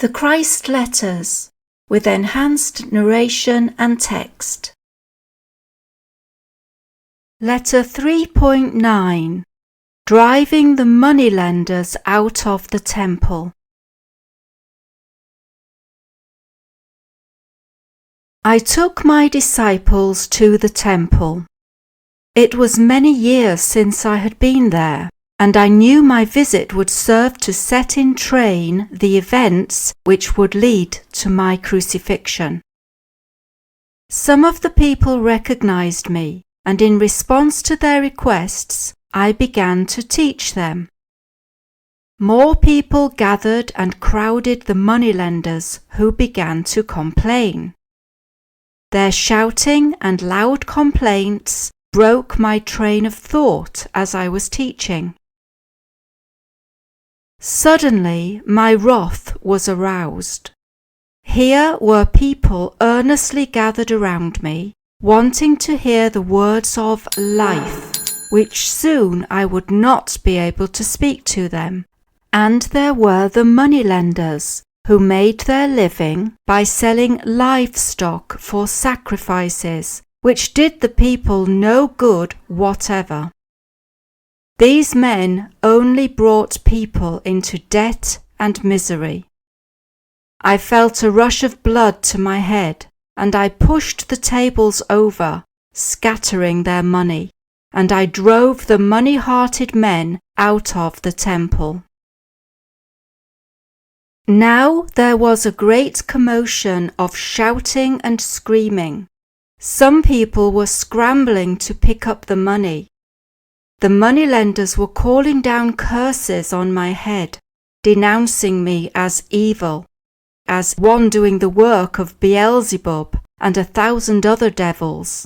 The Christ Letters, with enhanced narration and text. Letter 3.9. Driving the moneylenders out of the temple. I took my disciples to the temple. It was many years since I had been there, and I knew my visit would serve to set in train the events which would lead to my crucifixion. Some of the people recognized me, and in response to their requests, I began to teach them. More people gathered and crowded the moneylenders, who began to complain. Their shouting and loud complaints broke my train of thought as I was teaching. Suddenly my wrath was aroused. Here were people earnestly gathered around me, wanting to hear the words of life, which soon I would not be able to speak to them. And there were the moneylenders, who made their living by selling livestock for sacrifices, which did the people no good whatever. These men only brought people into debt and misery. I felt a rush of blood to my head, and I pushed the tables over, scattering their money, and I drove the money-hearted men out of the temple. Now there was a great commotion of shouting and screaming. Some people were scrambling to pick up the money. The moneylenders were calling down curses on my head, denouncing me as evil, as one doing the work of Beelzebub and 1,000 other devils.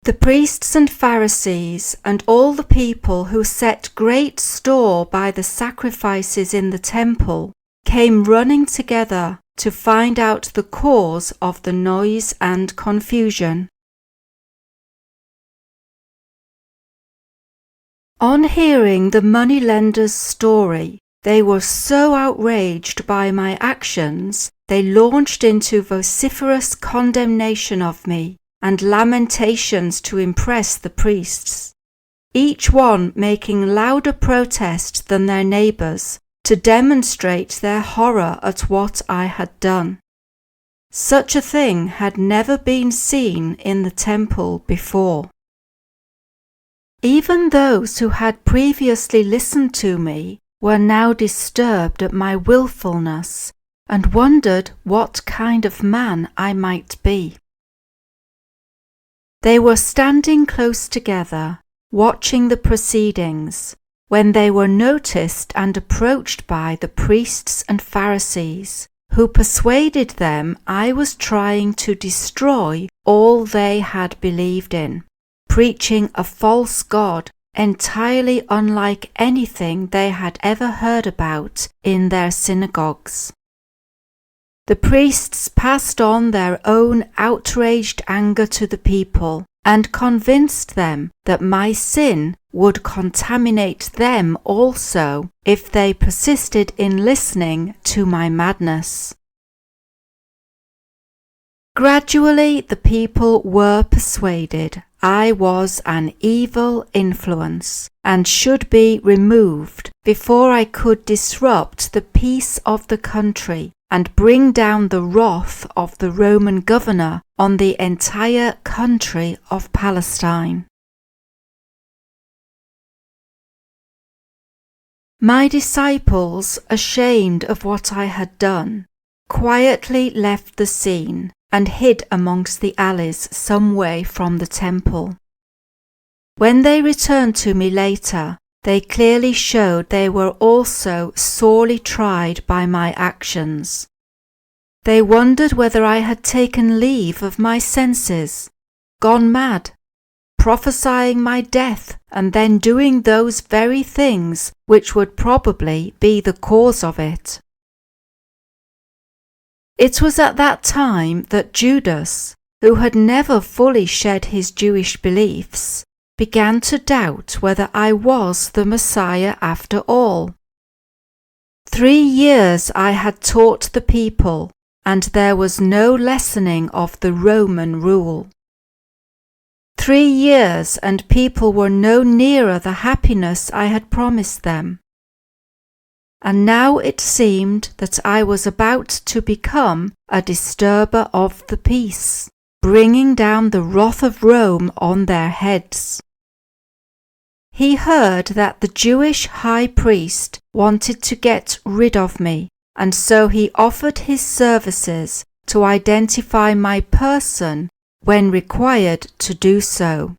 The priests and Pharisees and all the people who set great store by the sacrifices in the temple came running together to find out the cause of the noise and confusion. On hearing the moneylenders' story, they were so outraged by my actions, they launched into vociferous condemnation of me and lamentations to impress the priests, each one making louder protest than their neighbours to demonstrate their horror at what I had done. Such a thing had never been seen in the temple before. Even those who had previously listened to me were now disturbed at my willfulness and wondered what kind of man I might be. They were standing close together, watching the proceedings, when they were noticed and approached by the priests and Pharisees, who persuaded them I was trying to destroy all they had believed in, preaching a false god entirely unlike anything they had ever heard about in their synagogues. The priests passed on their own outraged anger to the people and convinced them that my sin would contaminate them also if they persisted in listening to my madness. Gradually the people were persuaded I was an evil influence and should be removed before I could disrupt the peace of the country and bring down the wrath of the Roman governor on the entire country of Palestine. My disciples, ashamed of what I had done, quietly left the scene and hid amongst the alleys some way from the temple. When they returned to me later, they clearly showed they were also sorely tried by my actions. They wondered whether I had taken leave of my senses, gone mad, prophesying my death and then doing those very things which would probably be the cause of it. It was at that time that Judas, who had never fully shed his Jewish beliefs, began to doubt whether I was the Messiah after all. 3 years I had taught the people, and there was no lessening of the Roman rule. 3 years, and people were no nearer the happiness I had promised them. And now it seemed that I was about to become a disturber of the peace, bringing down the wrath of Rome on their heads. He heard that the Jewish high priest wanted to get rid of me, and so he offered his services to identify my person when required to do so.